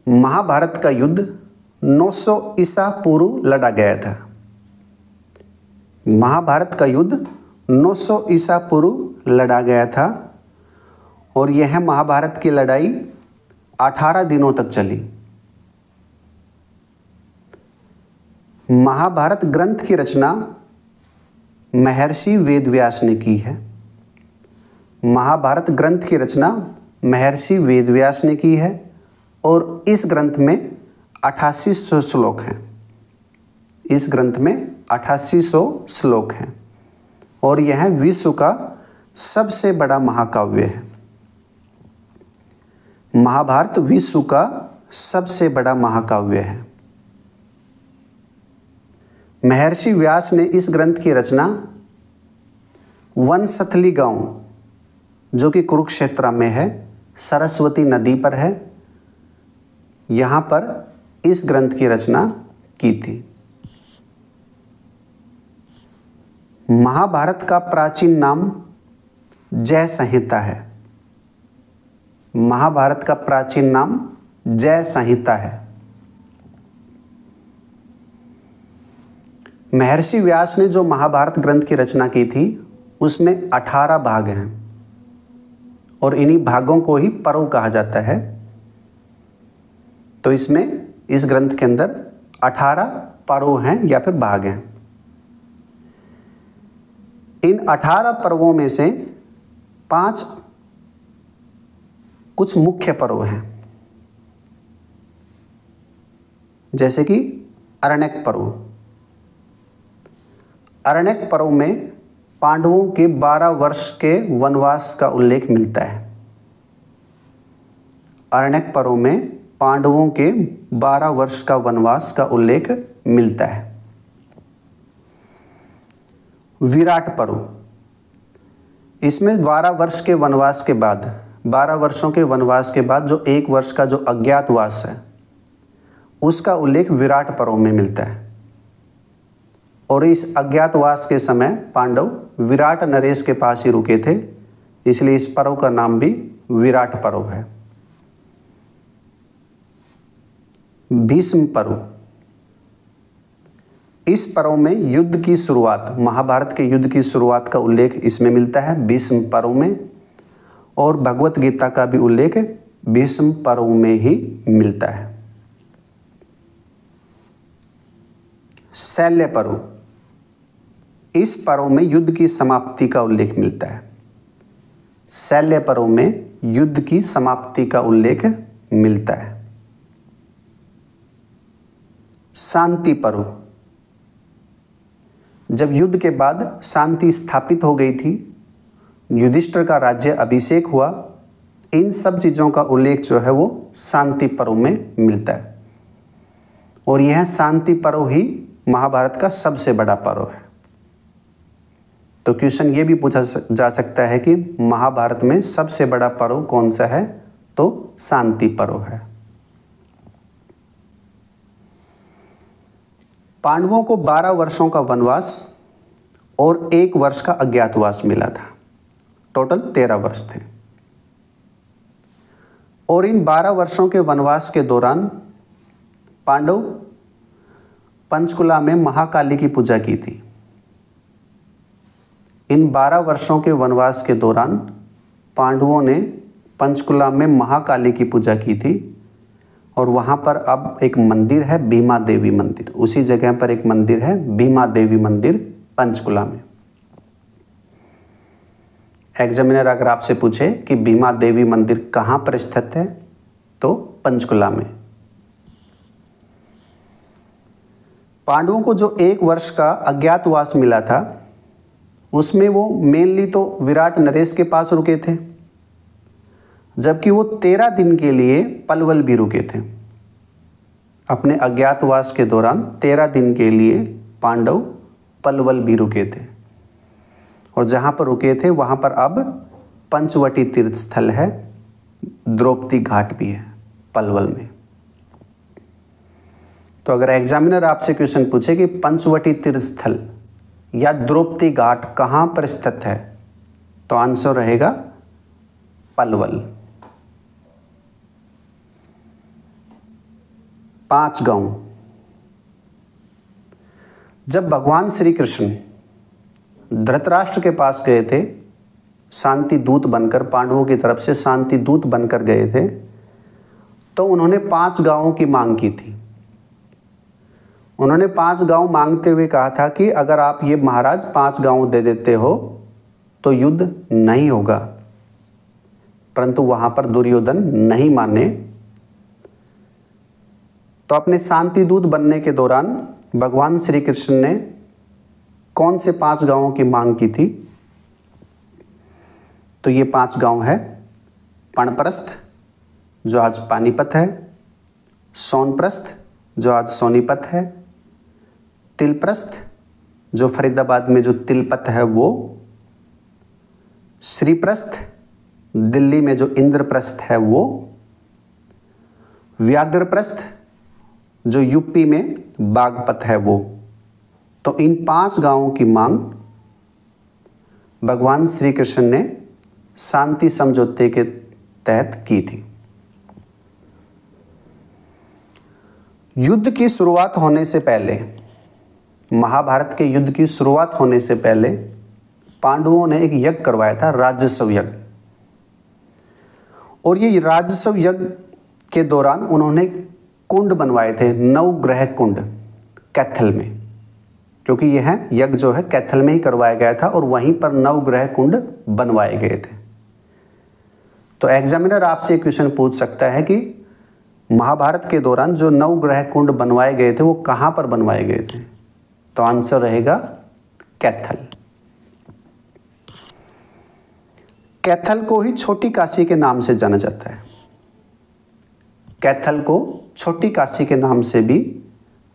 महाभारत का युद्ध 900 ईसा पूर्व लड़ा गया था। महाभारत का युद्ध 900 ईसा पूर्व लड़ा गया था और यह महाभारत की लड़ाई 18 दिनों तक चली। महाभारत ग्रंथ की रचना महर्षि वेदव्यास ने की है। महाभारत ग्रंथ की रचना महर्षि वेदव्यास ने की है और इस ग्रंथ में 8800 श्लोक हैं। इस ग्रंथ में 8800 श्लोक हैं और यह विश्व का सबसे बड़ा महाकाव्य है। महाभारत विश्व का सबसे बड़ा महाकाव्य है। महर्षि व्यास ने इस ग्रंथ की रचना वनस्थली गांव, जो कि कुरुक्षेत्र में है, सरस्वती नदी पर है, यहाँ पर इस ग्रंथ की रचना की थी। महाभारत का प्राचीन नाम जय संहिता है। महाभारत का प्राचीन नाम जय संहिता है। महर्षि व्यास ने जो महाभारत ग्रंथ की रचना की थी उसमें 18 भाग हैं और इन्हीं भागों को ही पर्व कहा जाता है। तो इसमें इस ग्रंथ के अंदर 18 पर्व हैं या फिर भाग हैं। इन 18 पर्वों में से 5 कुछ मुख्य पर्व हैं, जैसे कि अरण्यक पर्व। अरण्यक पर्व में पांडवों के 12 वर्ष के वनवास का उल्लेख मिलता है। अरण्यक पर्व में पांडवों के 12 वर्ष का वनवास का उल्लेख मिलता है। विराट पर्व, इसमें 12 वर्ष के वनवास के बाद 12 वर्षों के वनवास के बाद जो 1 वर्ष का जो अज्ञातवास है उसका उल्लेख विराट पर्व में मिलता है। और इस अज्ञातवास के समय पांडव विराट नरेश के पास ही रुके थे, इसलिए इस पर्व का नाम भी विराट पर्व है। भीष्म पर्व, इस पर्व में युद्ध की शुरुआत, महाभारत के युद्ध की शुरुआत का उल्लेख इसमें मिलता है भीष्म पर्व में, और भगवत गीता का भी उल्लेख भीष्म पर्व में ही मिलता है। शल्य पर्व, इस पर्व में युद्ध की समाप्ति का उल्लेख मिलता है। शल्य पर्व में युद्ध की समाप्ति का उल्लेख मिलता है। शांति पर्व, जब युद्ध के बाद शांति स्थापित हो गई थी, युधिष्ठिर का राज्य अभिषेक हुआ, इन सब चीज़ों का उल्लेख जो है वो शांति पर्व में मिलता है। और यह शांति पर्व ही महाभारत का सबसे बड़ा पर्व है। तो क्वेश्चन ये भी पूछा जा सकता है कि महाभारत में सबसे बड़ा पर्व कौन सा है, तो शांति पर्व है। पांडवों को 12 वर्षों का वनवास और 1 वर्ष का अज्ञातवास मिला था, टोटल 13 वर्ष थे। और इन 12 वर्षों के वनवास के दौरान पांडव पंचकुला में महाकाली की पूजा की थी। इन 12 वर्षों के वनवास के दौरान पांडवों ने पंचकुला में महाकाली की पूजा की थी और वहाँ पर अब एक मंदिर है, भीमा देवी मंदिर। उसी जगह पर एक मंदिर है, भीमा देवी मंदिर, पंचकुला में। एग्जामिनर अगर आपसे पूछे कि भीमा देवी मंदिर कहाँ पर स्थित है, तो पंचकुला में। पांडवों को जो 1 वर्ष का अज्ञातवास मिला था उसमें वो मेनली तो विराट नरेश के पास रुके थे, जबकि वो 13 दिन के लिए पलवल भी रुके थे। अपने अज्ञातवास के दौरान 13 दिन के लिए पांडव पलवल भी रुके थे और जहाँ पर रुके थे वहाँ पर अब पंचवटी तीर्थ स्थल है, द्रौपदी घाट भी है पलवल में। तो अगर एग्जामिनर आपसे क्वेश्चन पूछे कि पंचवटी तीर्थ स्थल या द्रौपदी घाट कहाँ पर स्थित है, तो आंसर रहेगा पलवल। 5 गांव। जब भगवान श्री कृष्ण धृतराष्ट्र के पास गए थे, शांति दूत बनकर, पांडवों की तरफ से शांति दूत बनकर गए थे, तो उन्होंने 5 गांवों की मांग की थी। उन्होंने 5 गांव मांगते हुए कहा था कि अगर आप ये महाराज 5 गांव दे देते हो तो युद्ध नहीं होगा, परंतु वहां पर दुर्योधन नहीं माने। तो अपने शांति दूत बनने के दौरान भगवान श्री कृष्ण ने कौन से 5 गांवों की मांग की थी? तो ये 5 गांव है पणप्रस्थ, जो आज पानीपत है, सोनप्रस्थ, जो आज सोनीपत है, तिलप्रस्थ, जो फरीदाबाद में जो तिलपत है वो, श्रीप्रस्थ, दिल्ली में जो इंद्रप्रस्थ है वो, व्याघ्रप्रस्थ, जो यूपी में बागपत है वो। तो इन 5 गांवों की मांग भगवान श्री कृष्ण ने शांति समझौते के तहत की थी। युद्ध की शुरुआत होने से पहले, महाभारत के युद्ध की शुरुआत होने से पहले पांडवों ने एक यज्ञ करवाया था, राजस्व यज्ञ। और ये राजस्व यज्ञ के दौरान उन्होंने कुंड बनवाए थे, 9 ग्रह कुंड कैथल में, क्योंकि यह यज्ञ जो है कैथल में ही करवाया गया था और वहीं पर 9 ग्रह कुंड बनवाए गए थे। तो एग्जामिनर आपसे एक क्वेश्चन पूछ सकता है कि महाभारत के दौरान जो 9 ग्रह कुंड बनवाए गए थे वो कहाँ पर बनवाए गए थे? तो आंसर रहेगा कैथल। कैथल को ही छोटी काशी के नाम से जाना जाता है। कैथल को छोटी काशी के नाम से भी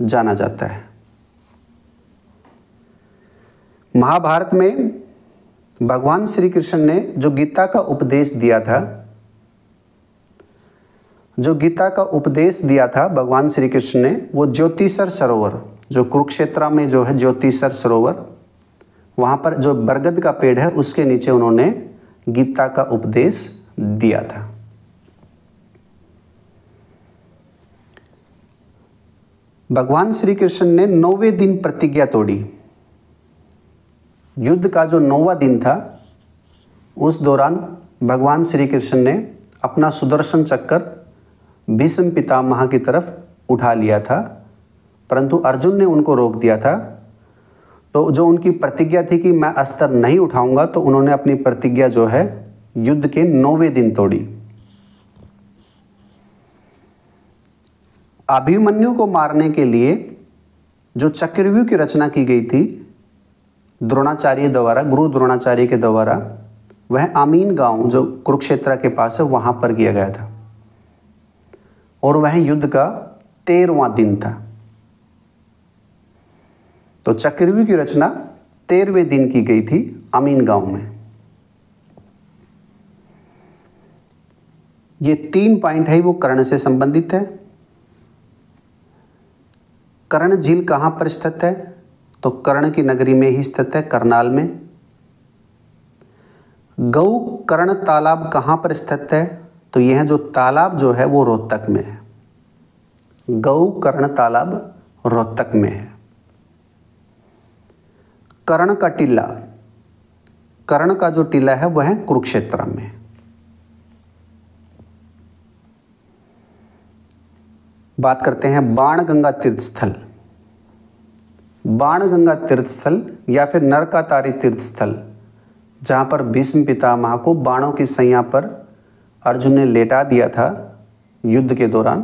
जाना जाता है। महाभारत में भगवान श्री कृष्ण ने जो गीता का उपदेश दिया था, भगवान श्री कृष्ण ने, वो ज्योतिसर सरोवर, जो कुरुक्षेत्र में जो है ज्योतिसर सरोवर, वहाँ पर जो बरगद का पेड़ है उसके नीचे उन्होंने गीता का उपदेश दिया था। भगवान श्री कृष्ण ने 9वें दिन प्रतिज्ञा तोड़ी। युद्ध का जो 9वां दिन था, उस दौरान भगवान श्री कृष्ण ने अपना सुदर्शन चक्र भीष्म पितामह की तरफ उठा लिया था, परंतु अर्जुन ने उनको रोक दिया था। तो जो उनकी प्रतिज्ञा थी कि मैं अस्त्र नहीं उठाऊंगा, तो उन्होंने अपनी प्रतिज्ञा जो है युद्ध के 9वें दिन तोड़ी। अभिमन्यु को मारने के लिए जो चक्रव्यूह की रचना की गई थी द्रोणाचार्य द्वारा, गुरु द्रोणाचार्य के द्वारा, वह आमीन गांव जो कुरुक्षेत्र के पास है वहां पर किया गया था और वह युद्ध का 13वां दिन था। तो चक्रव्यूह की रचना 13वें दिन की गई थी आमीन गांव में। ये 3 पॉइंट है वो कर्ण से संबंधित है। कर्ण झील कहाँ पर स्थित है? तो कर्ण की नगरी में ही स्थित है, करनाल में। गौ कर्ण तालाब कहाँ पर स्थित है? तो यह जो तालाब जो है वो रोहतक में है। गौ कर्ण तालाब रोहतक में है। कर्ण का टीला, कर्ण का जो टीला है वह है कुरुक्षेत्र में। बात करते हैं बाणगंगा तीर्थस्थल। बाणगंगा तीर्थस्थल या फिर नरकातारी तीर्थस्थल, जहाँ पर भीष्म पितामह को बाणों की सैया पर अर्जुन ने लेटा दिया था युद्ध के दौरान,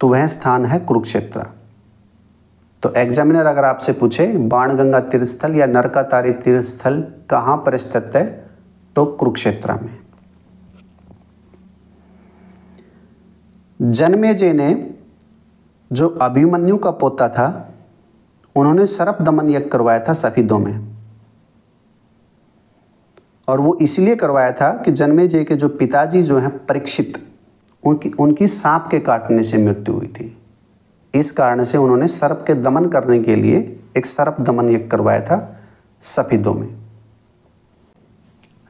तो वह स्थान है कुरुक्षेत्र। तो एग्जामिनर अगर आपसे पूछे बाणगंगा तीर्थस्थल या नरकातारी तीर्थस्थल कहाँ पर स्थित है, तो कुरुक्षेत्र में। जन्मेजय ने जो अभिमन्यु का पोता था, उन्होंने सर्प दमन यज्ञ करवाया था सफीदों में, और वो इसलिए करवाया था कि जन्मेजय के जो पिताजी जो हैं परीक्षित, उनकी सांप के काटने से मृत्यु हुई थी। इस कारण से उन्होंने सर्प के दमन करने के लिए एक सर्प दमन यज्ञ करवाया था सफीदों में।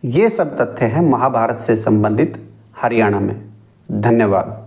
ये सब तथ्य हैं महाभारत से संबंधित हरियाणा में। धन्यवाद।